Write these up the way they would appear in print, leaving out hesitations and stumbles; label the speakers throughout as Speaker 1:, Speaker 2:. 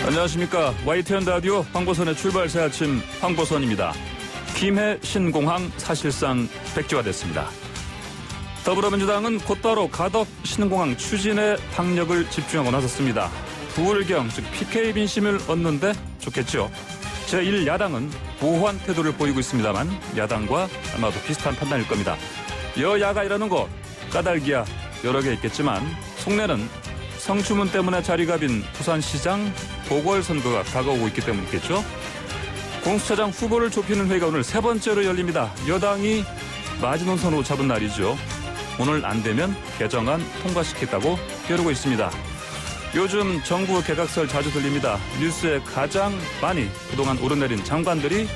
Speaker 1: 안녕하십니까. YTN 라디오 황보선의 출발 새 아침 황보선입니다. 김해 신공항 사실상 백지화됐습니다. 더불어민주당은 곧바로 가덕 신공항 추진에 당력을 집중하고 나섰습니다. 부울경 즉 PK 민심을 얻는데 좋겠죠. 제1야당은 보호한 태도를 보이고 있습니다만 야당과 아마도 비슷한 판단일 겁니다. 여야가 이러는 것 까닭이야 여러 개 있겠지만 속내는 성추문 때문에 자리가 빈 부산시장 보궐선거가 다가오고 있기 때문이겠죠. 공수처장 후보를 좁히는 회의가 오늘 세 번째로 열립니다. 여당이 마지노선으로 잡은 날이죠. 오늘 안 되면 개정안 통과시키겠다고 벼르고 있습니다. 요즘 정부 개각설 자주 들립니다. 뉴스에 가장 많이 그동안 오르내린 장관들이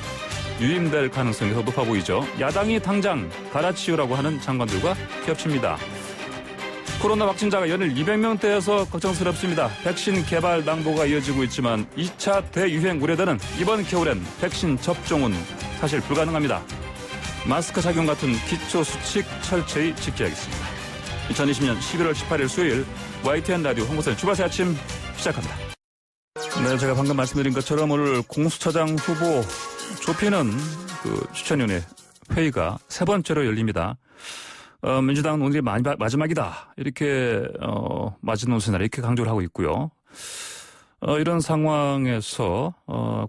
Speaker 1: 유임될 가능성이 더 높아 보이죠. 야당이 당장 갈아치우라고 하는 장관들과 겹칩니다. 코로나 확진자가 연일 200명대에서 걱정스럽습니다. 백신 개발 낭보가 이어지고 있지만 2차 대유행 우려되는 이번 겨울엔 백신 접종은 사실 불가능합니다. 마스크 착용 같은 기초 수칙 철저히 지켜야겠습니다. 2020년 11월 18일 수요일 YTN 라디오 황보선의 출발새 아침 시작합니다. 네, 제가 방금 말씀드린 것처럼 오늘 공수처장 후보 좁히는 추천위원회 회의가 세 번째로 열립니다. 민주당은 오늘이 마지막이다. 이렇게, 마지노선을 이렇게 강조를 하고 있고요. 이런 상황에서,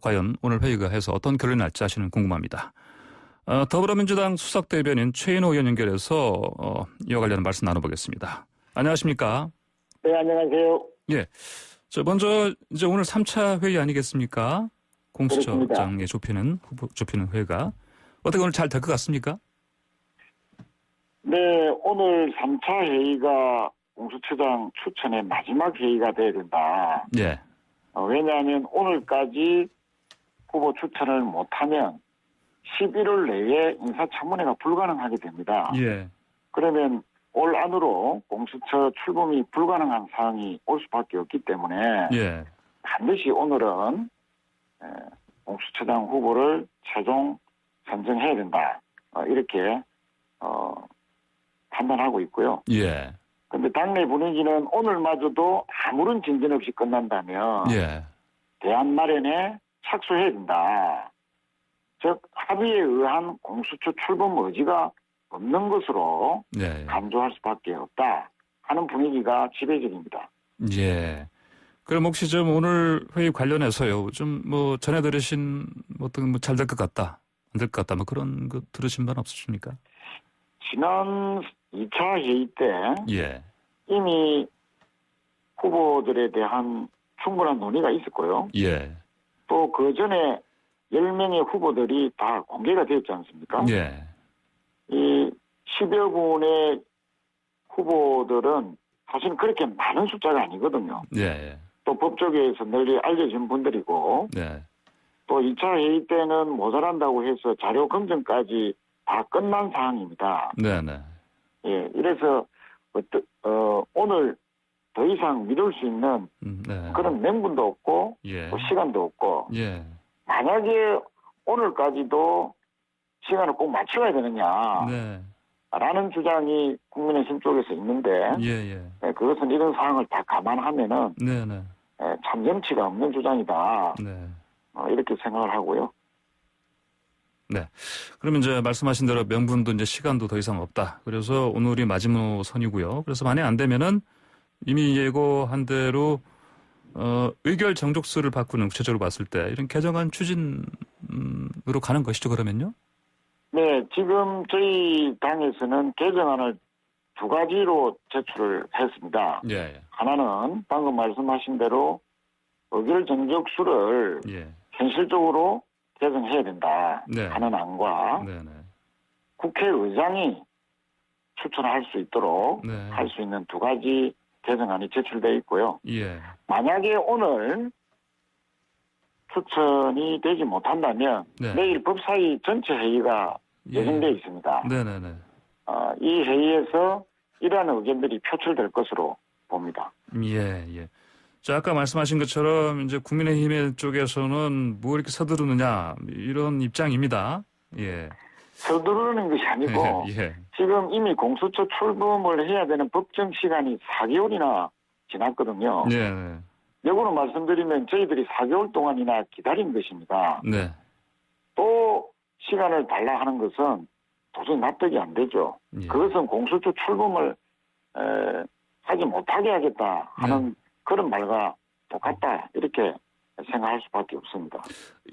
Speaker 1: 과연 오늘 회의가 해서 어떤 결론이 날지 사실은 궁금합니다. 더불어민주당 수석대변인 최인호 의원 연결해서, 이와 관련 말씀 나눠보겠습니다. 안녕하십니까?
Speaker 2: 네, 안녕하세요.
Speaker 1: 예. 먼저, 이제 오늘 3차 회의 아니겠습니까? 공수처장에 좁히는 회의가. 어떻게 오늘 잘 될 것 같습니까?
Speaker 2: 네, 오늘 3차 회의가 공수처장 추천의 마지막 회의가 돼야 된다.
Speaker 1: 예.
Speaker 2: 왜냐하면 오늘까지 후보 추천을 못하면 11월 내에 인사청문회가 불가능하게 됩니다.
Speaker 1: 예.
Speaker 2: 그러면 올 안으로 공수처 출범이 불가능한 상황이 올 수밖에 없기 때문에
Speaker 1: 예.
Speaker 2: 반드시 오늘은 공수처장 후보를 최종 선정해야 된다. 이렇게 판단하고 있고요.
Speaker 1: 예.
Speaker 2: 근데 당내 분위기는 오늘마저도 아무런 진전 없이 끝난다면
Speaker 1: 예.
Speaker 2: 대안 마련에 착수해야 된다. 즉 합의에 의한 공수처 출범 의지가 없는 것으로
Speaker 1: 예.
Speaker 2: 간주할 수밖에 없다 하는 분위기가 지배적입니다.
Speaker 1: 예. 그럼 혹시 좀 오늘 회의 관련해서요. 좀 전에 들으신 어떤 잘 될 것 같다, 안 될 것 같다, 그런 거 들으신 바는 없으십니까?
Speaker 2: 지난 2차 회의 때
Speaker 1: 예.
Speaker 2: 이미 후보들에 대한 충분한 논의가 있었고요.
Speaker 1: 예.
Speaker 2: 또 그 전에 10명의 후보들이 다 공개가 되었지 않습니까?
Speaker 1: 예.
Speaker 2: 이 10여 분의 후보들은 사실 그렇게 많은 숫자가 아니거든요.
Speaker 1: 예.
Speaker 2: 또 법조계에서 널리 알려진 분들이고
Speaker 1: 네.
Speaker 2: 또 2차 회의 때는 모자란다고 해서 자료 검증까지 다 끝난 상황입니다.
Speaker 1: 네네.
Speaker 2: 예, 이래서 오늘 더 이상 미룰 수 있는
Speaker 1: 네.
Speaker 2: 그런 명분도 없고
Speaker 1: 예.
Speaker 2: 또 시간도 없고
Speaker 1: 예.
Speaker 2: 만약에 오늘까지도 시간을 꼭 맞춰야 되느냐
Speaker 1: 네.
Speaker 2: 라는 주장이 국민의힘 쪽에서 있는데
Speaker 1: 예.
Speaker 2: 그것은 이런 상황을 다 감안하면은
Speaker 1: 네네.
Speaker 2: 참점치가 없는 주장이다.
Speaker 1: 네.
Speaker 2: 이렇게 생각을 하고요.
Speaker 1: 네. 그러면 이제 말씀하신 대로 명분도 이제 시간도 더 이상 없다. 그래서 오늘이 마지노선이고요. 그래서 만약 안 되면은 이미 예고한 대로 의결 정족수를 바꾸는 구체적으로 봤을 때 이런 개정안 추진으로 가는 것이죠. 그러면요?
Speaker 2: 네, 지금 저희 당에서는 개정안을 두 가지로 제출을 했습니다.
Speaker 1: 예.
Speaker 2: 하나는 방금 말씀하신 대로 의결 정족수를
Speaker 1: 예.
Speaker 2: 현실적으로 개정해야 된다
Speaker 1: 네.
Speaker 2: 하는 안과
Speaker 1: 네네.
Speaker 2: 국회의장이 추천할 수 있도록
Speaker 1: 네.
Speaker 2: 할 수 있는 두 가지 개정안이 제출되어 있고요.
Speaker 1: 예.
Speaker 2: 만약에 오늘 추천이 되지 못한다면
Speaker 1: 네.
Speaker 2: 내일 법사위 전체 회의가 예정되어 있습니다.
Speaker 1: 네네네.
Speaker 2: 이 회의에서 이러한 의견들이 표출될 것으로 봅니다.
Speaker 1: 예. 자, 아까 말씀하신 것처럼 이제 국민의힘 쪽에서는 뭐 이렇게 서두르느냐 이런 입장입니다. 예.
Speaker 2: 서두르는 것이 아니고
Speaker 1: 예.
Speaker 2: 지금 이미 공수처 출범을 해야 되는 법정 시간이 4개월이나 지났거든요.
Speaker 1: 네.
Speaker 2: 역으로 말씀드리면 저희들이 4개월 동안이나 기다린 것입니다.
Speaker 1: 네.
Speaker 2: 또 시간을 달라 하는 것은 도저히 납득이 안 되죠.
Speaker 1: 예.
Speaker 2: 그것은 공수처 출범을 하지 못하게 하겠다 하는 그런 말과 똑같다 이렇게 생각할 수밖에 없습니다.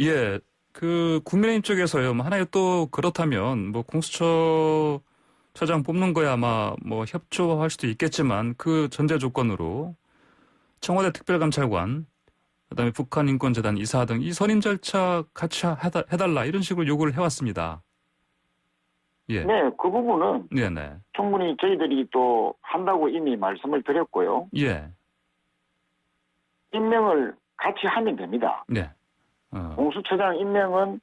Speaker 1: 예. 그 국민의힘 쪽에서요. 뭐 하나의 또 그렇다면 뭐 공수처장 뽑는 거야 아마 뭐 협조할 수도 있겠지만 그 전제 조건으로 청와대 특별감찰관, 그다음에 북한인권재단 이사 등 이 선임 절차 같이 해달라 이런 식으로 요구를 해왔습니다. 예.
Speaker 2: 네, 그 부분은
Speaker 1: 네네.
Speaker 2: 충분히 저희들이 또 한다고 이미 말씀을 드렸고요.
Speaker 1: 예.
Speaker 2: 임명을 같이 하면 됩니다.
Speaker 1: 네.
Speaker 2: 공수처장 임명은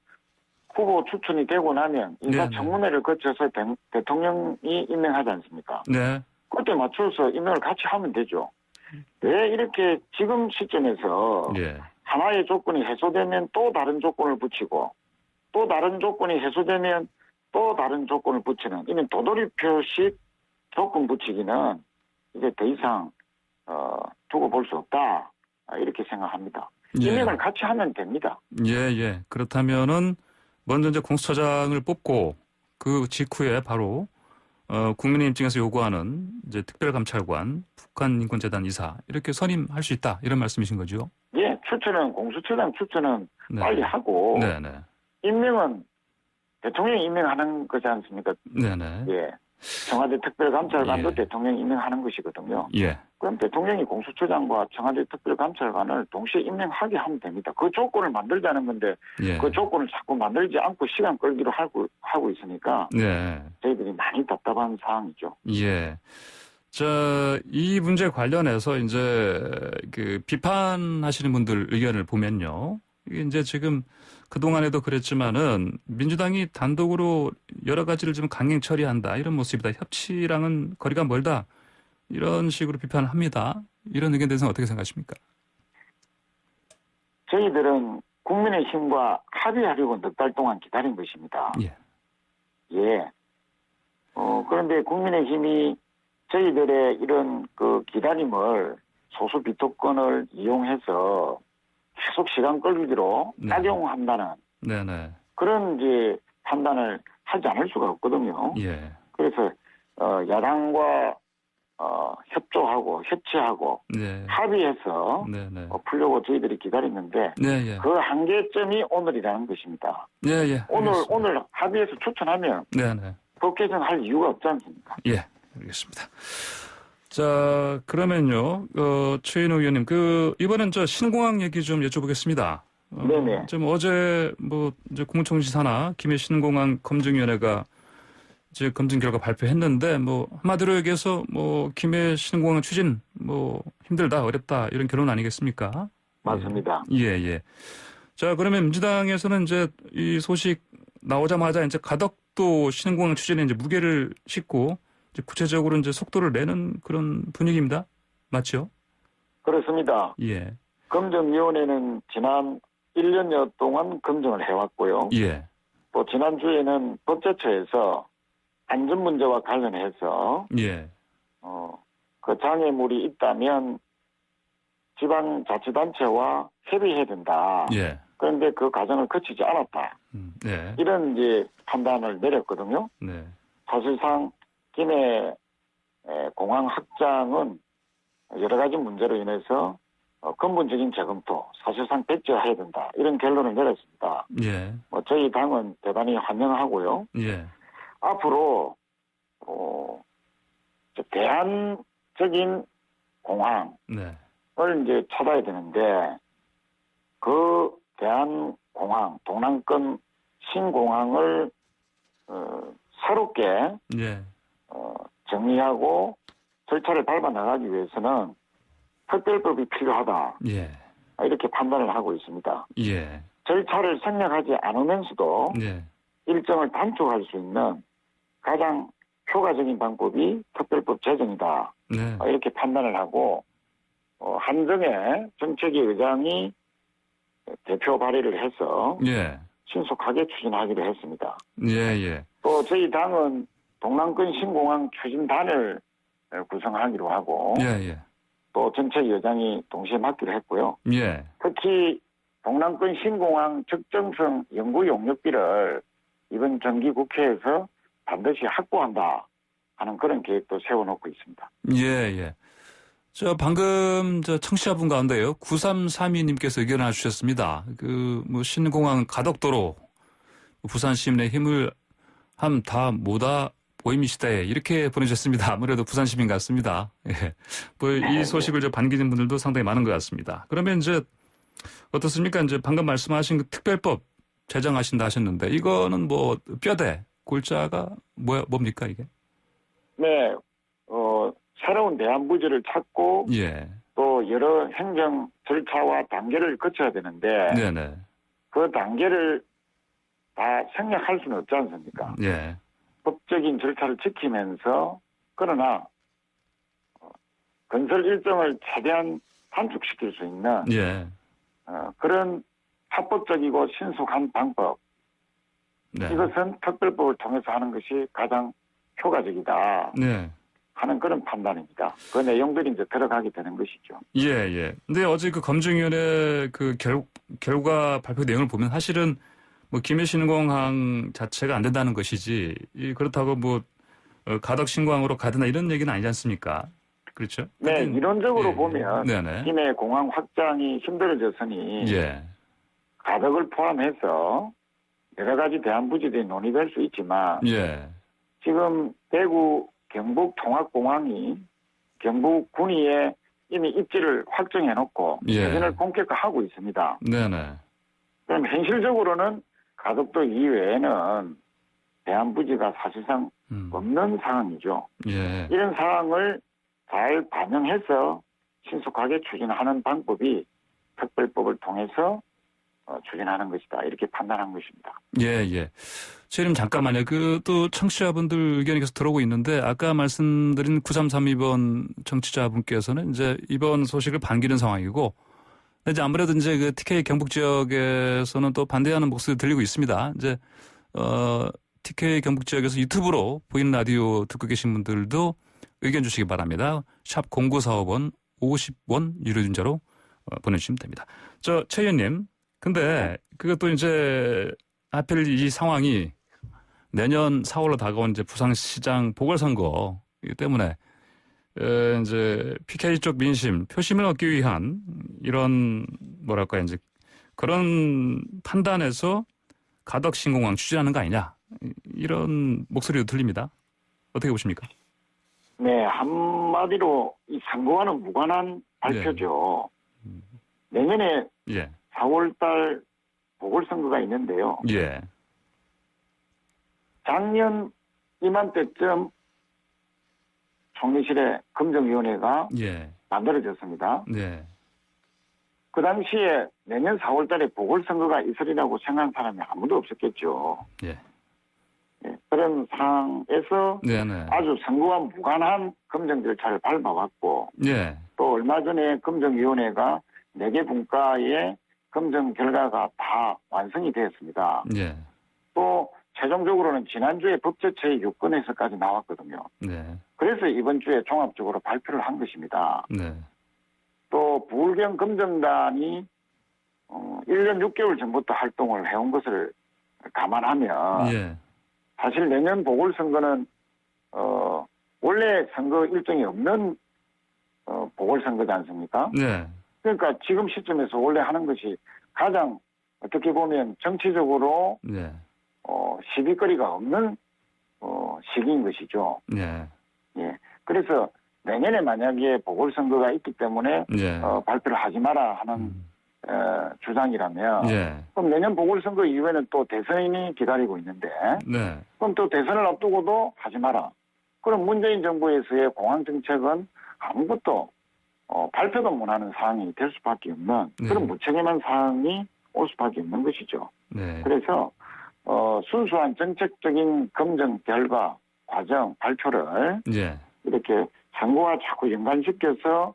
Speaker 2: 후보 추천이 되고 나면 인사청문회를 거쳐서 대통령이 임명하지 않습니까?
Speaker 1: 네.
Speaker 2: 그때 맞춰서 임명을 같이 하면 되죠. 왜 이렇게 지금 시점에서
Speaker 1: 예.
Speaker 2: 하나의 조건이 해소되면 또 다른 조건을 붙이고 또 다른 조건이 해소되면 또 다른 조건을 붙이는 이는 도돌이표식 조건 붙이기는 이제 더 이상 두고 볼 수 없다 이렇게 생각합니다.
Speaker 1: 예.
Speaker 2: 임명을 같이 하면 됩니다.
Speaker 1: 예. 그렇다면은 먼저 이제 공수처장을 뽑고 그 직후에 바로 국민의힘 입장에서 요구하는 이제 특별감찰관, 북한인권재단 이사 이렇게 선임할 수 있다 이런 말씀이신 거죠?
Speaker 2: 예, 공수처장 추천은
Speaker 1: 네.
Speaker 2: 빨리 하고
Speaker 1: 네네.
Speaker 2: 임명은 대통령이 임명하는 거지 않습니까?
Speaker 1: 네네.
Speaker 2: 예, 청와대 특별감찰관도
Speaker 1: 예.
Speaker 2: 대통령이 임명하는 것이거든요.
Speaker 1: 예.
Speaker 2: 그럼 대통령이 공수처장과 청와대 특별감찰관을 동시에 임명하게 하면 됩니다. 그 조건을 만들자는 건데
Speaker 1: 예.
Speaker 2: 그 조건을 자꾸 만들지 않고 시간 끌기로 하고 있으니까
Speaker 1: 네.
Speaker 2: 저희들이 많이 답답한 상황이죠.
Speaker 1: 예. 이 문제 관련해서 이제 그 비판하시는 분들 의견을 보면요. 이게 이제 지금 그동안에도 그랬지만은 민주당이 단독으로 여러 가지를 좀 강행 처리한다 이런 모습이다. 협치랑은 거리가 멀다. 이런 식으로 비판을 합니다. 이런 의견에 대해서는 어떻게 생각하십니까?
Speaker 2: 저희들은 국민의힘과 합의하려고 넉 달 동안 기다린 것입니다.
Speaker 1: 예.
Speaker 2: 예. 그런데 국민의힘이 저희들의 이런 그 기다림을 소수 비토권을 이용해서 계속 시간 끌기로
Speaker 1: 네.
Speaker 2: 악용한다는
Speaker 1: 네네.
Speaker 2: 그런 이제 판단을 하지 않을 수가 없거든요.
Speaker 1: 예.
Speaker 2: 그래서 야당과 협조하고 협치하고
Speaker 1: 네.
Speaker 2: 합의해서
Speaker 1: 네네.
Speaker 2: 풀려고 저희들이 기다렸는데
Speaker 1: 네, 예.
Speaker 2: 그 한계점이 오늘이라는 것입니다.
Speaker 1: 예.
Speaker 2: 오늘 합의해서 추천하면
Speaker 1: 네네.
Speaker 2: 법 개정할 이유가 없지 않습니까?
Speaker 1: 예. 알겠습니다. 자, 그러면요, 최인호 의원님, 이번엔 신공항 얘기 좀 여쭤보겠습니다.
Speaker 2: 네네.
Speaker 1: 좀 어제, 이제 국무총리사나 김해 신공항 검증위원회가 이제 검증 결과 발표했는데, 한마디로 얘기해서, 김해 신공항 추진, 힘들다, 어렵다, 이런 결론 아니겠습니까?
Speaker 2: 맞습니다.
Speaker 1: 예. 자, 그러면 민주당에서는 이제 이 소식 나오자마자 이제 가덕도 신공항 추진에 이제 무게를 싣고, 구체적으로 이제 속도를 내는 그런 분위기입니다. 맞죠?
Speaker 2: 그렇습니다.
Speaker 1: 예.
Speaker 2: 검증위원회는 지난 1년여 동안 검증을 해왔고요.
Speaker 1: 예.
Speaker 2: 또 지난주에는 법제처에서 안전 문제와 관련해서
Speaker 1: 예.
Speaker 2: 그 장애물이 있다면 지방자치단체와 협의해야 된다.
Speaker 1: 예.
Speaker 2: 그런데 그 과정을 거치지 않았다.
Speaker 1: 네.
Speaker 2: 이런 이제 판단을 내렸거든요.
Speaker 1: 네.
Speaker 2: 사실상 김해 공항 확장은 여러 가지 문제로 인해서 근본적인 재검토, 사실상 배제해야 된다. 이런 결론을 내렸습니다.
Speaker 1: 예.
Speaker 2: 저희 당은 대단히 환영하고요.
Speaker 1: 예.
Speaker 2: 앞으로 대안적인 공항을
Speaker 1: 네.
Speaker 2: 이제 찾아야 되는데 그 대안 공항, 동남권 신공항을 새롭게
Speaker 1: 예.
Speaker 2: 정리하고 절차를 밟아 나가기 위해서는 특별법이 필요하다.
Speaker 1: 예.
Speaker 2: 이렇게 판단을 하고 있습니다.
Speaker 1: 예.
Speaker 2: 절차를 생략하지 않으면서도
Speaker 1: 예.
Speaker 2: 일정을 단축할 수 있는 가장 효과적인 방법이 특별법 제정이다.
Speaker 1: 네.
Speaker 2: 이렇게 판단을 하고 한정의 정책위 의장이 대표 발의를 해서
Speaker 1: 예.
Speaker 2: 신속하게 추진하기로 했습니다.
Speaker 1: 예.
Speaker 2: 또 저희 당은 동남권 신공항 추진단을 구성하기로 하고
Speaker 1: 예.
Speaker 2: 또 또 정책 여장이 동시에 맡기로 했고요.
Speaker 1: 예.
Speaker 2: 특히 동남권 신공항 적정성 연구 용역비를 이번 정기국회에서 반드시 확보한다 하는 그런 계획도 세워놓고 있습니다.
Speaker 1: 예, 예. 방금 청취자분 가운데요. 9332님께서 의견을 주셨습니다. 신공항 가덕도로 부산 시민의 힘을 다 모다 보임시다에 이렇게 보내주셨습니다. 아무래도 부산 시민 같습니다. 예. 이 소식을 반기는 분들도 상당히 많은 것 같습니다. 그러면 어떻습니까? 방금 말씀하신 그 특별법 제정하신다 하셨는데 이거는 뼈대, 골자가 뭡니까 이게?
Speaker 2: 네, 새로운 대안부지를 찾고
Speaker 1: 예.
Speaker 2: 또 여러 행정 절차와 단계를 거쳐야 되는데
Speaker 1: 네네.
Speaker 2: 그 단계를 다 생략할 수는 없지 않습니까?
Speaker 1: 예.
Speaker 2: 법적인 절차를 지키면서 그러나 건설 일정을 최대한 단축시킬 수 있는
Speaker 1: 예.
Speaker 2: 그런 합법적이고 신속한 방법
Speaker 1: 네.
Speaker 2: 이것은 특별법을 통해서 하는 것이 가장 효과적이다
Speaker 1: 네.
Speaker 2: 하는 그런 판단입니다. 그 내용들이 이제 들어가게 되는 것이죠.
Speaker 1: 예, 예. 근데 어제 검증위원회 결과 발표 내용을 보면 사실은 김해 신공항 자체가 안 된다는 것이지 그렇다고 가덕 신공항으로 가든다 이런 얘기는 아니지 않습니까? 그렇죠?
Speaker 2: 네, 이론적으로 보면
Speaker 1: 네네.
Speaker 2: 김해 공항 확장이 힘들어졌으니
Speaker 1: 예.
Speaker 2: 가덕을 포함해서 여러 가지 대안부지들이 논의될 수 있지만
Speaker 1: 예.
Speaker 2: 지금 대구 경북 통합공항이 경북 군위에 이미 입지를 확정해놓고 개선을 본격화하고 있습니다.
Speaker 1: 네네.
Speaker 2: 그럼 현실적으로는 가덕도 이외에는 대안부지가 사실상 없는 상황이죠.
Speaker 1: 예.
Speaker 2: 이런 상황을 잘 반영해서 신속하게 추진하는 방법이 특별법을 통해서 추진하는 것이다. 이렇게 판단한 것입니다.
Speaker 1: 예, 예. 최님 잠깐만요. 또 청취자분들 의견이 계속 들어오고 있는데 아까 말씀드린 9332번 청취자분께서는 이번 소식을 반기는 상황이고 이제 아무래도 TK 경북 지역에서는 또 반대하는 목소리 들리고 있습니다. TK 경북 지역에서 유튜브로 보이는 라디오 듣고 계신 분들도 의견 주시기 바랍니다. 샵 0945번 50원 유료 문자로 보내주시면 됩니다. 최 의원님, 근데 그것도 하필 이 상황이 내년 4월로 다가온 부산시장 보궐선거이기 때문에 PK 쪽 민심, 표심을 얻기 위한 이런 그런 판단에서 가덕 신공항 추진하는 거 아니냐 이런 목소리도 들립니다. 어떻게 보십니까?
Speaker 2: 네, 한마디로 이 선거와는 무관한 발표죠. 내년에 4월달 보궐선거가 있는데요.
Speaker 1: 예.
Speaker 2: 작년 이맘때쯤 총리실에 검증위원회가 만들어졌습니다.
Speaker 1: 네.
Speaker 2: 그 당시에 내년 4월달에 보궐선거가 있으리라고 생각한 사람이 아무도 없었겠죠.
Speaker 1: 예.
Speaker 2: 그런 상황에서 아주 선거와 무관한 검증 절차를 밟아왔고 또 얼마 전에 검증위원회가 4개 분과의 검증 결과가 다 완성이 되었습니다. 또 최종적으로는 지난주에 법제처의 유권에서까지 나왔거든요. 그래서 이번 주에 종합적으로 발표를 한 것입니다. 또 부울경 검증단이 1년 6개월 전부터 활동을 해온 것을 감안하면 사실 내년 보궐선거는 원래 선거 일정이 없는 보궐선거지 않습니까? 그러니까 지금 시점에서 원래 하는 것이 가장 어떻게 보면 정치적으로 시비거리가 없는 시기인 것이죠. 그래서 내년에 만약에 보궐선거가 있기 때문에 발표를 하지 마라 하는 주장이라면 그럼 내년 보궐선거 이후에는 또 대선이 기다리고 있는데 그럼 또 대선을 앞두고도 하지 마라. 그럼 문재인 정부에서의 공항정책은 아무것도 발표도 못하는 상황이 될 수밖에 없는 그런 무책임한 상황이 올 수밖에 없는 것이죠. 그래서 순수한 정책적인 검증 결과 과정 발표를 이렇게 선거와 자꾸 연관시켜서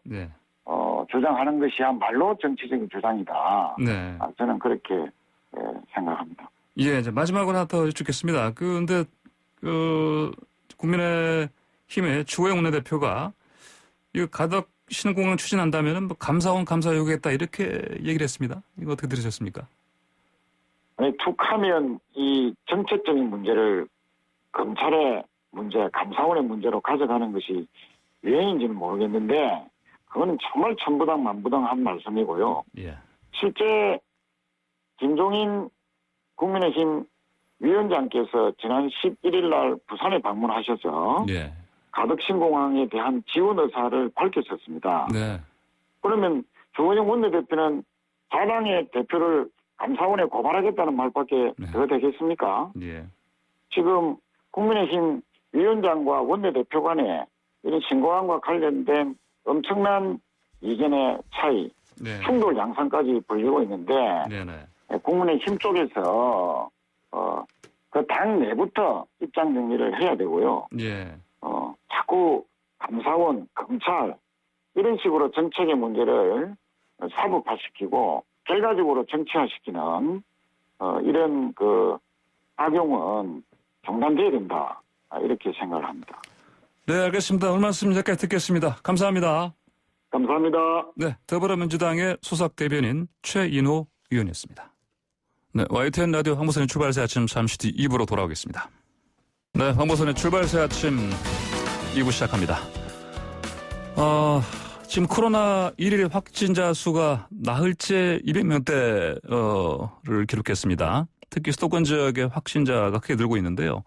Speaker 2: 주장하는 것이야말로 정치적인 주장이다. 저는 그렇게 생각합니다.
Speaker 1: 예, 이제 마지막으로 하나 더 여쭙겠습니다. 근데 국민의힘의 주호영 원내대표가 이 가덕 신공항 추진한다면은 뭐 감사원 감사 요구했다 이렇게 얘기를 했습니다. 이거 어떻게 들으셨습니까?
Speaker 2: 아니, 툭하면 이 정책적인 문제를 검찰의 문제, 감사원의 문제로 가져가는 것이 유행인지는 모르겠는데 그거는 정말 천부당 만부당한 말씀이고요.
Speaker 1: 예.
Speaker 2: 실제 김종인 국민의힘 위원장께서 지난 11일 날 부산에 방문하셔서
Speaker 1: 예.
Speaker 2: 가덕 신공항에 대한 지원 의사를 밝혔었습니다.
Speaker 1: 네.
Speaker 2: 그러면 주호영 원내대표는 자당의 대표를 감사원에 고발하겠다는 말밖에
Speaker 1: 네.
Speaker 2: 더 되겠습니까?
Speaker 1: 예.
Speaker 2: 지금 국민의힘 위원장과 원내대표 간에 이런 신공항과 관련된 엄청난 이견의 차이,
Speaker 1: 네.
Speaker 2: 충돌 양상까지 벌이고 있는데
Speaker 1: 네네.
Speaker 2: 국민의힘 쪽에서 그 당 내부터 입장 정리를 해야 되고요.
Speaker 1: 예.
Speaker 2: 자꾸 감사원, 검찰 이런 식으로 정책의 문제를 사법화시키고 결과적으로 정치화시키는 이런 그 악용은 중단돼야 된다. 이렇게 생각을 합니다.
Speaker 1: 네, 알겠습니다. 오늘 말씀 여기까지 듣겠습니다. 감사합니다.
Speaker 2: 감사합니다.
Speaker 1: 네, 더불어민주당의 수석 대변인 최인호 의원이었습니다. 네, YTN 라디오 황보선의 출발새 아침 잠시 뒤 2부로 돌아오겠습니다. 네, 황보선의 출발새 아침 2부 시작합니다. 지금 코로나 1일 확진자 수가 나흘째 200명대를 기록했습니다. 특히 수도권 지역의 확진자가 크게 늘고 있는데요.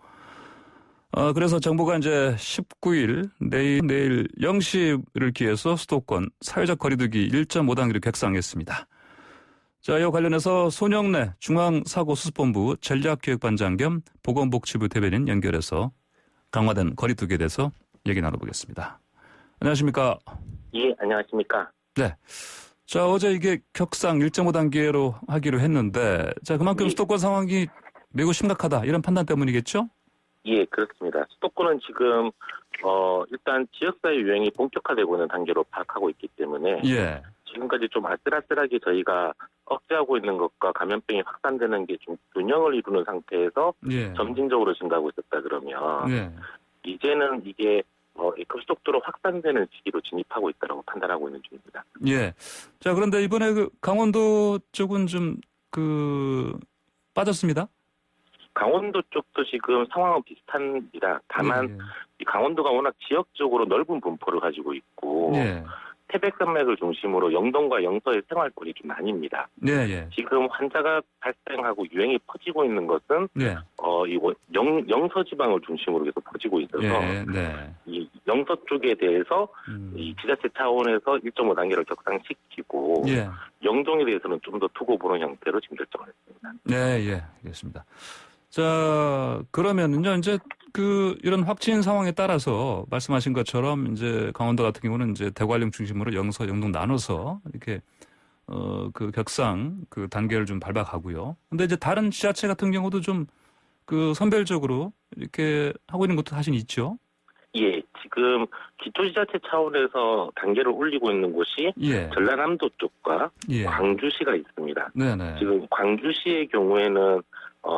Speaker 1: 그래서 정부가 이제 19일 내일 0시를 기해서 수도권 사회적 거리두기 1.5단계를 객상했습니다. 자, 이와 관련해서 손영래 중앙사고수습본부 전략기획반장 겸 보건복지부 대변인 연결해서 강화된 거리두기에 대해서 얘기 나눠보겠습니다. 안녕하십니까?
Speaker 3: 예, 안녕하십니까?
Speaker 1: 네. 자, 어제 이게 격상 1.5단계로 하기로 했는데, 자, 그만큼
Speaker 3: 예.
Speaker 1: 수도권 상황이 매우 심각하다, 이런 판단 때문이겠죠?
Speaker 3: 예, 그렇습니다. 수도권은 지금, 일단 지역사회 유행이 본격화되고 있는 단계로 파악하고 있기 때문에,
Speaker 1: 예.
Speaker 3: 지금까지 좀 아슬아슬하게 저희가 억제하고 있는 것과 감염병이 확산되는 게 좀 균형을 이루는 상태에서
Speaker 1: 예.
Speaker 3: 점진적으로 증가하고 있었다 그러면,
Speaker 1: 예.
Speaker 3: 이제는 이게 급속도로 확산되는 시기로 진입하고 있다고 판단하고 있는 중입니다.
Speaker 1: 예. 자, 그런데 이번에 그 강원도 쪽은 좀 빠졌습니다.
Speaker 3: 강원도 쪽도 지금 상황은 비슷합니다. 다만
Speaker 1: 예.
Speaker 3: 이 강원도가 워낙 지역적으로 넓은 분포를 가지고 있고
Speaker 1: 예.
Speaker 3: 태백산맥을 중심으로 영동과 영서의 생활권이 좀 나뉩니다.
Speaker 1: 예. 예.
Speaker 3: 지금 환자가 발생하고 유행이 퍼지고 있는 것은
Speaker 1: 예.
Speaker 3: 영서 지방을 중심으로 계속 퍼지고 있어서
Speaker 1: 예. 네.
Speaker 3: 이 영서 쪽에 대해서 이 지자체 차원에서 1.5단계를 격상시키고
Speaker 1: 예.
Speaker 3: 영동에 대해서는 좀 더 두고 보는 형태로 지금 결정을 했습니다.
Speaker 1: 예. 예. 알겠습니다. 자, 그러면은요, 이제 이런 확진 상황에 따라서 말씀하신 것처럼 이제 강원도 같은 경우는 이제 대관령 중심으로 영서, 영동 나눠서 이렇게 그 격상 단계를 좀 밟아가고요. 근데 이제 다른 지자체 같은 경우도 좀 선별적으로 이렇게 하고 있는 것도 사실 있죠.
Speaker 3: 예, 지금 기초지자체 차원에서 단계를 올리고 있는 곳이
Speaker 1: 예.
Speaker 3: 전라남도 쪽과
Speaker 1: 예.
Speaker 3: 광주시가 있습니다.
Speaker 1: 네네.
Speaker 3: 지금 광주시의 경우에는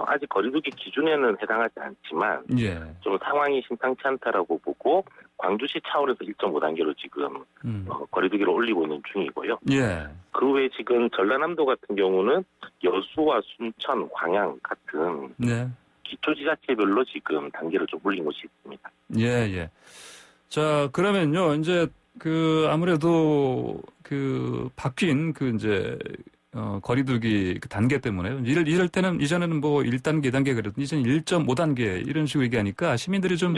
Speaker 3: 아직 거리두기 기준에는 해당하지 않지만
Speaker 1: 예.
Speaker 3: 좀 상황이 심상치 않다라고 보고 광주시 차원에서 1.5단계로 지금 거리두기를 올리고 있는 중이고요.
Speaker 1: 예.
Speaker 3: 그 외에 지금 전라남도 같은 경우는 여수와 순천, 광양 같은
Speaker 1: 네.
Speaker 3: 기초지자체별로 지금 단계를 좀 올린 곳이 있습니다.
Speaker 1: 예, 예. 자, 그러면요, 이제 아무래도 바뀐 이제 거리두기 단계 때문에 이럴 때는 이전에는 뭐 1단계, 2단계 그랬더니 이제는 1.5단계 이런 식으로 얘기하니까 시민들이 좀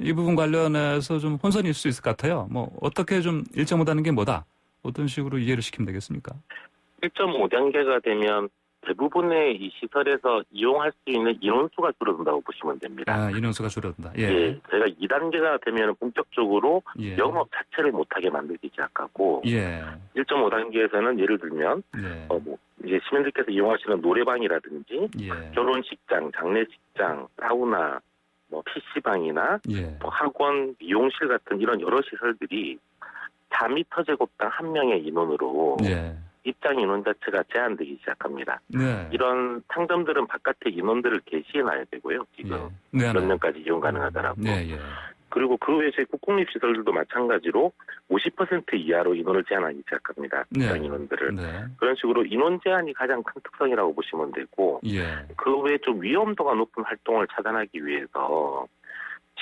Speaker 1: 이 부분 관련해서 좀 혼선일 수 있을 것 같아요. 뭐 어떻게 좀 1.5단계 뭐다? 어떤 식으로 이해를 시키면 되겠습니까?
Speaker 3: 1.5단계가 되면 대부분의 이 시설에서 이용할 수 있는 인원수가 줄어든다고 보시면 됩니다.
Speaker 1: 아, 인원수가 줄어든다. 예.
Speaker 3: 예, 저희가 2단계가 되면 본격적으로
Speaker 1: 예.
Speaker 3: 영업 자체를 못하게 만들기 시작하고
Speaker 1: 예.
Speaker 3: 1.5단계에서는 예를 들면
Speaker 1: 예.
Speaker 3: 이제 시민들께서 이용하시는 노래방이라든지
Speaker 1: 예.
Speaker 3: 결혼식장, 장례식장, 사우나, PC방이나
Speaker 1: 예.
Speaker 3: 학원, 미용실 같은 이런 여러 시설들이 4m제곱당 한 명의 인원으로
Speaker 1: 예.
Speaker 3: 입장 인원 자체가 제한되기 시작합니다.
Speaker 1: 네.
Speaker 3: 이런 상점들은 바깥에 인원들을 게시해놔야 되고요. 지금
Speaker 1: 예. 네.
Speaker 3: 몇 명까지 이용 가능하더라고요.
Speaker 1: 네. 예.
Speaker 3: 그리고 그 외에 저희 국공립시설들도 마찬가지로 50% 이하로 인원을 제한하기 시작합니다. 직장 인원들을.
Speaker 1: 네.
Speaker 3: 그런 식으로 인원 제한이 가장 큰 특성이라고 보시면 되고
Speaker 1: 예.
Speaker 3: 그 외에 좀 위험도가 높은 활동을 차단하기 위해서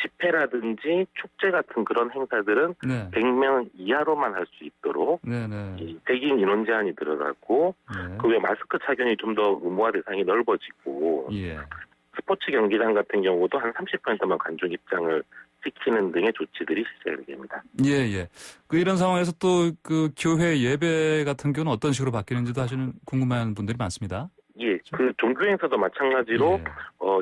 Speaker 3: 집회라든지 축제 같은 그런 행사들은
Speaker 1: 네.
Speaker 3: 100명 이하로만 할 수 있도록
Speaker 1: 네네.
Speaker 3: 이 대기인 인원 제한이 들어가고
Speaker 1: 네.
Speaker 3: 그 외에 마스크 착용이 좀 더 의무화 대상이 넓어지고
Speaker 1: 예.
Speaker 3: 스포츠 경기장 같은 경우도 한 30%만 관중 입장을 시키는 등의 조치들이 시행이 됩니다.
Speaker 1: 예, 예. 그 이런 상황에서 또 그 교회 예배 같은 경우는 어떤 식으로 바뀌는지도 사실은 궁금한 분들이 많습니다.
Speaker 3: 예, 그 종교행사도 마찬가지로
Speaker 1: 예.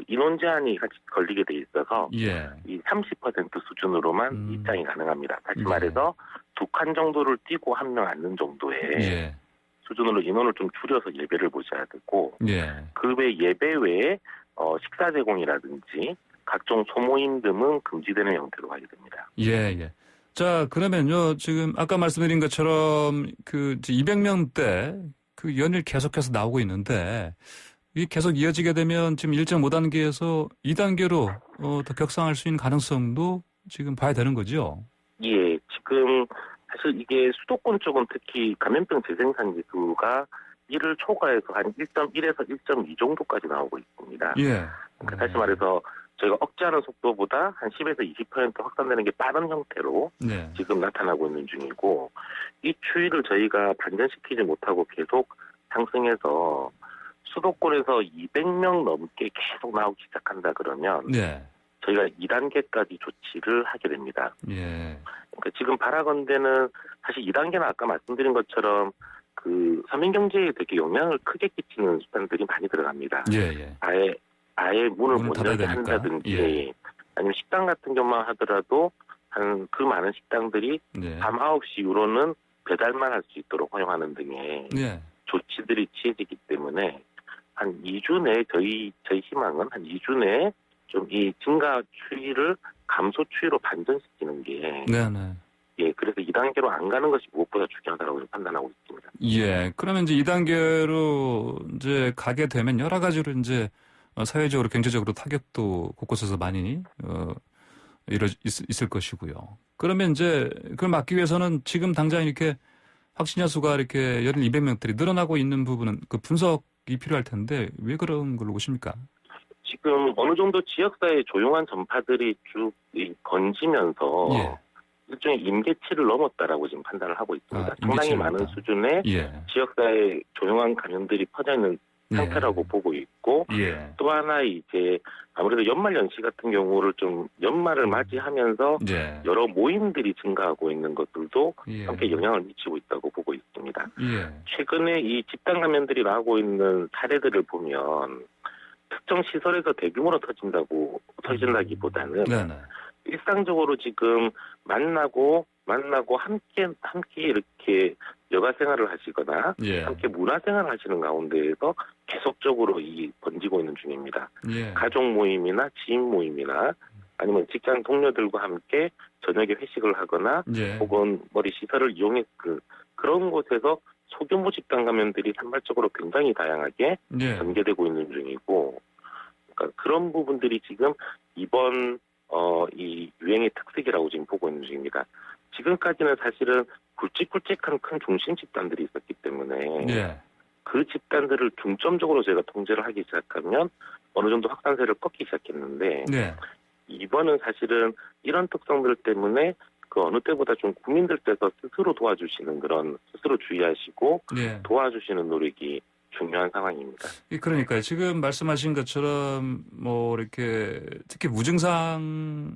Speaker 3: 인원 제한이 같이 걸리게 돼 있어서
Speaker 1: 예.
Speaker 3: 이 30% 수준으로만 입장이 가능합니다. 다시 말해서 2칸 정도를 띄고 한 명 앉는 정도의
Speaker 1: 예.
Speaker 3: 수준으로 인원을 좀 줄여서 예배를 보셔야 되고
Speaker 1: 예.
Speaker 3: 그 외 예배 외에 식사 제공이라든지 각종 소모임 등은 금지되는 형태로 가게 됩니다.
Speaker 1: 예, 예. 자, 그러면요, 지금 아까 말씀드린 것처럼 그 200명대 그 연일 계속해서 나오고 있는데 이게 계속 이어지게 되면 지금 1.5단계에서 2단계로 더 격상할 수 있는 가능성도 지금 봐야 되는 거죠?
Speaker 3: 예, 지금 사실 이게 수도권 쪽은 특히 감염병 재생산 지수가 1을 초과해서 한 1.1에서 1.2 정도까지 나오고 있습니다.
Speaker 1: 예.
Speaker 3: 그러니까 다시 말해서 저희가 억제하는 속도보다 한 10에서 20% 확산되는 게 빠른 형태로
Speaker 1: 네.
Speaker 3: 지금 나타나고 있는 중이고 이 추이를 저희가 반전시키지 못하고 계속 상승해서 수도권에서 200명 넘게 계속 나오기 시작한다 그러면
Speaker 1: 네.
Speaker 3: 저희가 2단계까지 조치를 하게 됩니다.
Speaker 1: 예.
Speaker 3: 그러니까 지금 바라건대는 사실 2단계는 아까 말씀드린 것처럼 그 서민경제에 되게 영향을 크게 끼치는 수단들이 많이 들어갑니다.
Speaker 1: 예, 예.
Speaker 3: 아예 문을 못
Speaker 1: 닫아야
Speaker 3: 열게
Speaker 1: 되니까.
Speaker 3: 한다든지
Speaker 1: 예.
Speaker 3: 아니면 식당 같은 경우만 하더라도 한 그 많은 식당들이
Speaker 1: 네.
Speaker 3: 밤 9시 이후로는 배달만 할 수 있도록 허용하는 등의
Speaker 1: 예.
Speaker 3: 조치들이 취해지기 때문에 한 2주 내에 저희 희망은 한 2주 내에 좀 이 증가 추이를 감소 추이로 반전시키는 게
Speaker 1: 네, 네.
Speaker 3: 예, 그래서 2단계로 안 가는 것이 무엇보다 중요하다고 판단하고 있습니다.
Speaker 1: 예. 그러면 이제 2단계로 이제 가게 되면 여러 가지로 이제 사회적으로 경제적으로 타격도 곳곳에서 많이 있을 것이고요. 그러면 이제 그걸 막기 위해서는 지금 당장 이렇게 확진자 수가 이렇게 연일 200명들이 늘어나고 있는 부분은 그 분석이 필요할 텐데 왜 그런 걸로 보십니까?
Speaker 3: 지금 어느 정도 지역사회 조용한 전파들이 쭉 번지면서
Speaker 1: 예.
Speaker 3: 일종의 임계치를 넘었다라고 지금 판단을 하고 있습니다.
Speaker 1: 아,
Speaker 3: 상당히
Speaker 1: 임계치를
Speaker 3: 많은
Speaker 1: 넘었다.
Speaker 3: 수준의
Speaker 1: 예.
Speaker 3: 지역사회 조용한 감염들이 퍼져 있는 상태라고 보고 있고
Speaker 1: 예.
Speaker 3: 또 하나 이제 아무래도 연말 연시 같은 경우를 좀 연말을 맞이하면서
Speaker 1: 예.
Speaker 3: 여러 모임들이 증가하고 있는 것들도
Speaker 1: 예.
Speaker 3: 함께 영향을 미치고 있다고 보고 있습니다.
Speaker 1: 예.
Speaker 3: 최근에 이 집단 감염들이 나오고 있는 사례들을 보면 특정 시설에서 대규모로 터진다기보다는
Speaker 1: 네네.
Speaker 3: 일상적으로 지금 만나고 함께 이렇게 여가 생활을 하시거나
Speaker 1: 예.
Speaker 3: 함께 문화 생활을 하시는 가운데에서 계속적으로 번지고 있는 중입니다.
Speaker 1: 예.
Speaker 3: 가족 모임이나 지인 모임이나 아니면 직장 동료들과 함께 저녁에 회식을 하거나
Speaker 1: 예.
Speaker 3: 혹은 머리 시설을 이용해 그런 곳에서 소규모 집단 감염들이 산발적으로 굉장히 다양하게
Speaker 1: 예.
Speaker 3: 전개되고 있는 중이고, 그러니까 그런 부분들이 지금 이번 이 유행의 특색이라고 지금 보고 있는 중입니다. 지금까지는 사실은 굵직굵직한 큰 중심 집단들이 있었기 때문에
Speaker 1: 예.
Speaker 3: 그 집단들을 중점적으로 저희가 통제를 하기 시작하면 어느 정도 확산세를 꺾기 시작했는데
Speaker 1: 네.
Speaker 3: 이번은 사실은 이런 특성들 때문에 그 어느 때보다 좀 국민들께서 스스로 도와주시는 그런 스스로 주의하시고
Speaker 1: 예.
Speaker 3: 도와주시는 노력이 중요한 상황입니다.
Speaker 1: 그러니까요. 지금 말씀하신 것처럼 뭐 이렇게 특히 무증상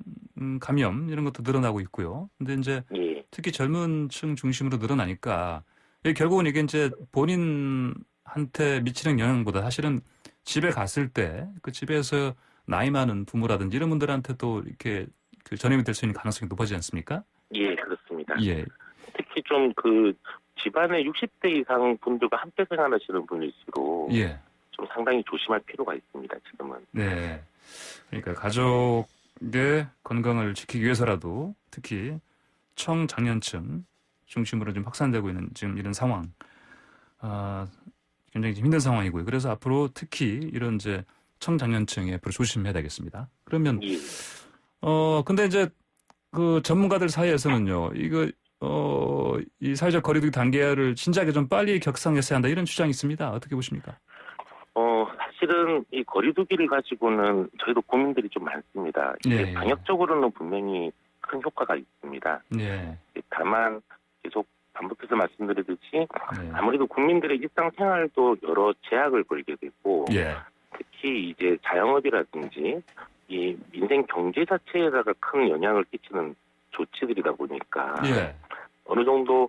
Speaker 1: 감염 이런 것도 늘어나고 있고요. 근데 이제
Speaker 3: 예.
Speaker 1: 특히 젊은 층 중심으로 늘어나니까 결국은 이게 이제 본인한테 미치는 영향보다 사실은 집에 갔을 때 그 집에서 나이 많은 부모라든지 이런 분들한테 또 이렇게 그 전염이 될 수 있는 가능성이 높아지지 않습니까?
Speaker 3: 예, 그렇습니다.
Speaker 1: 예.
Speaker 3: 특히 좀 그 집안에 60대 이상 분들과 함께 생활하시는 분일수록
Speaker 1: 예.
Speaker 3: 좀 상당히 조심할 필요가 있습니다. 지금은.
Speaker 1: 네. 그러니까 가족의 건강을 지키기 위해서라도 특히 청장년층 중심으로 좀 확산되고 있는 지금 이런 상황, 굉장히 좀 힘든 상황이고요. 그래서 앞으로 특히 이런 이제 청장년층에 앞으로 조심해야 되겠습니다. 그러면
Speaker 3: 예.
Speaker 1: 근데 이제 그 전문가들 사이에서는요, 이 사회적 거리두기 단계를 진작에 좀 빨리 격상했어야 한다 이런 주장이 있습니다. 어떻게 보십니까?
Speaker 3: 사실은 이 거리두기를 가지고는 저희도 고민들이 좀 많습니다. 이게
Speaker 1: 예.
Speaker 3: 방역적으로는 분명히 큰 효과가 있습니다.
Speaker 1: 예.
Speaker 3: 다만 계속 반복해서 말씀드리듯이
Speaker 1: 네.
Speaker 3: 아무래도 국민들의 일상생활도 여러 제약을 걸게 되고
Speaker 1: 예.
Speaker 3: 특히 이제 자영업이라든지 이 민생 경제 자체에다가 큰 영향을 끼치는 조치들이다 보니까
Speaker 1: 예.
Speaker 3: 어느 정도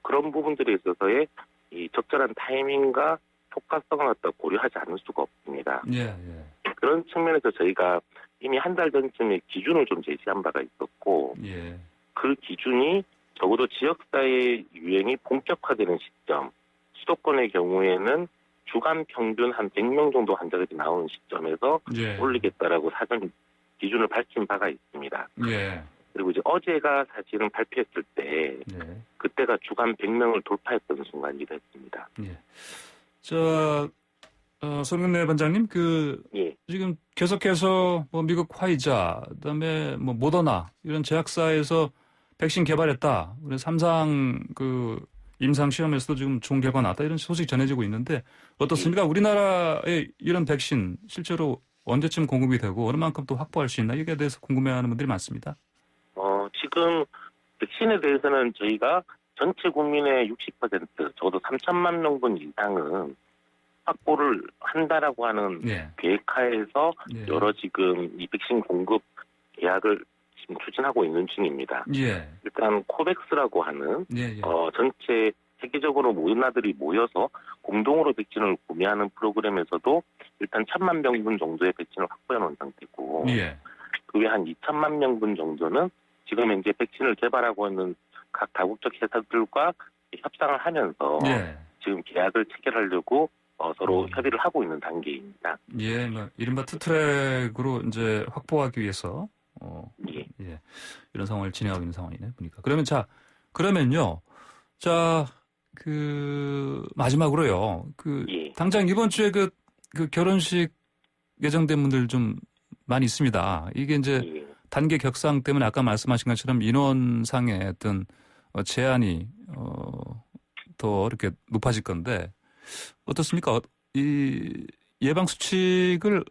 Speaker 3: 그런 부분들에 있어서의 이 적절한 타이밍과 효과성을 갖다 고려하지 않을 수가 없습니다.
Speaker 1: 예. 예.
Speaker 3: 그런 측면에서 저희가 이미 한 달 전쯤에 기준을 좀 제시한 바가 있었고
Speaker 1: 예.
Speaker 3: 그 기준이 적어도 지역사회 유행이 본격화되는 시점, 수도권의 경우에는 주간 평균 한 100명 정도 환자들이 나오는 시점에서
Speaker 1: 예.
Speaker 3: 올리겠다라고 사전 기준을 밝힌 바가 있습니다.
Speaker 1: 예.
Speaker 3: 그리고 이제 어제가 사실은 발표했을 때
Speaker 1: 예.
Speaker 3: 그때가 주간 100명을 돌파했던 순간이기도 했습니다.
Speaker 1: 예. 손근래 반장님,
Speaker 3: 예.
Speaker 1: 지금 계속해서 뭐 미국 화이자, 그다음에 뭐 모더나 이런 제약사에서 백신 개발했다. 그래서 3상 임상 시험에서도 지금 좋은 결과 나왔다. 이런 소식이 전해지고 있는데 어떻습니까? 우리나라의 이런 백신 실제로 언제쯤 공급이 되고 얼마만큼 또 확보할 수 있나? 이게 대해서 궁금해하는 분들이 많습니다.
Speaker 3: 지금 백신에 대해서는 저희가 전체 국민의 60% 적어도 3천만 명분 이상은 확보를 한다라고 하는
Speaker 1: 예.
Speaker 3: 계획하에서
Speaker 1: 예.
Speaker 3: 여러 지금 이 백신 공급 계약을 지금 추진하고 있는 중입니다.
Speaker 1: 예.
Speaker 3: 일단 코백스라고 하는
Speaker 1: 예. 예.
Speaker 3: 전체 세계적으로 모든 나들이 모여서 공동으로 백신을 구매하는 프로그램에서도 일단 1,000만 명분 정도의 백신을 확보해 놓은 상태고
Speaker 1: 예.
Speaker 3: 그 외 한 2천만 명분 정도는 지금 현재 백신을 개발하고 있는 각 다국적 회사들과 협상을 하면서
Speaker 1: 예.
Speaker 3: 지금 계약을 체결하려고 서로 협의를 하고 있는 단계입니다.
Speaker 1: 예. 뭐 이른바 투트랙으로 이제 확보하기 위해서
Speaker 3: 예.
Speaker 1: 예. 이런 상황을 진행하고 있는 상황이네 보니까. 그러면요. 마지막으로요.
Speaker 3: 예.
Speaker 1: 당장 이번 주에 그 결혼식 예정된 분들 좀 많이 있습니다. 이게 이제
Speaker 3: 예.
Speaker 1: 단계 격상 때문에 아까 말씀하신 것처럼 인원상의 어떤 제한이 더 이렇게 높아질 건데 어떻습니까? 이 예방 수칙을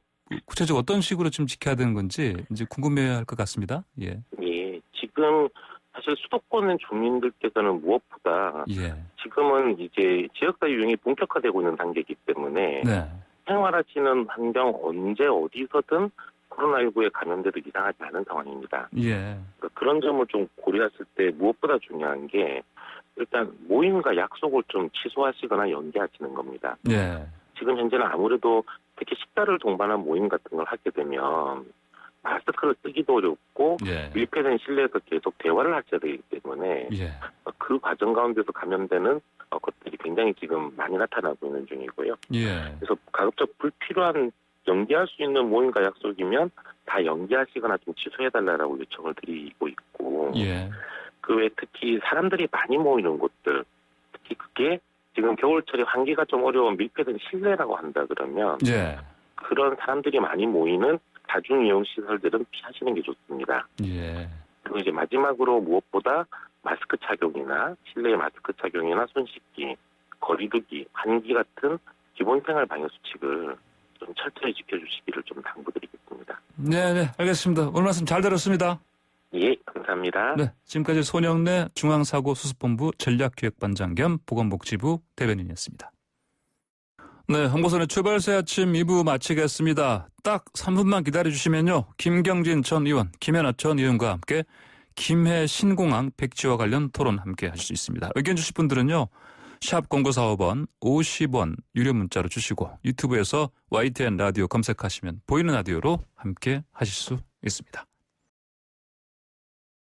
Speaker 1: 구체적으로 어떤 식으로 좀 지켜야 되는 건지 이제 궁금해할 것 같습니다. 예.
Speaker 3: 예. 지금 사실 수도권의 주민들께서는 무엇보다
Speaker 1: 예.
Speaker 3: 지금은 이제 지역사회 유행이 본격화되고 있는 단계이기 때문에
Speaker 1: 네.
Speaker 3: 생활하시는 환경 언제 어디서든 코로나19에 감염돼도 이상하지 않은 상황입니다.
Speaker 1: 예.
Speaker 3: 그런 점을 좀 고려했을 때 무엇보다 중요한 게 일단 모임과 약속을 좀 취소하시거나 연기하시는 겁니다.
Speaker 1: 예.
Speaker 3: 지금 현재는 아무래도 특히 식사를 동반한 모임 같은 걸 하게 되면 마스크를 쓰기도 어렵고
Speaker 1: 예.
Speaker 3: 밀폐된 실내에서 계속 대화를 하셔야 되기 때문에
Speaker 1: 예.
Speaker 3: 그 과정 가운데서 감염되는 것들이 굉장히 지금 많이 나타나고 있는 중이고요.
Speaker 1: 예.
Speaker 3: 그래서 가급적 불필요한 연기할 수 있는 모임과 약속이면 다 연기하시거나 좀 취소해달라고 요청을 드리고 있고
Speaker 1: 예.
Speaker 3: 그 외에 특히 사람들이 많이 모이는 곳들 특히 그게 지금 겨울철에 환기가 좀 어려운 밀폐된 실내라고 한다 그러면
Speaker 1: 예.
Speaker 3: 그런 사람들이 많이 모이는 다중이용 시설들은 피하시는 게 좋습니다.
Speaker 1: 예.
Speaker 3: 그리고 이제 마지막으로 무엇보다 마스크 착용이나 실내 마스크 착용이나 손 씻기, 거리두기, 환기 같은 기본 생활 방역 수칙을 좀 철저히 지켜주시기를 좀 당부드리겠습니다.
Speaker 1: 네, 알겠습니다. 오늘 말씀 잘 들었습니다.
Speaker 3: 예, 감사합니다.
Speaker 1: 네, 지금까지 손영래 중앙사고수습본부 전략기획반장 겸 보건복지부 대변인이었습니다. 네, 황보선의 출발새 아침 2부 마치겠습니다. 딱 3분만 기다려주시면요. 김경진 전 의원, 김연아 전 의원과 함께 김해 신공항 백지와 관련 토론 함께 하실 수 있습니다. 의견 주실 분들은요. 샵 0945번 50원 유료 문자로 주시고 유튜브에서 YTN 라디오 검색하시면 보이는 라디오로 함께 하실 수 있습니다.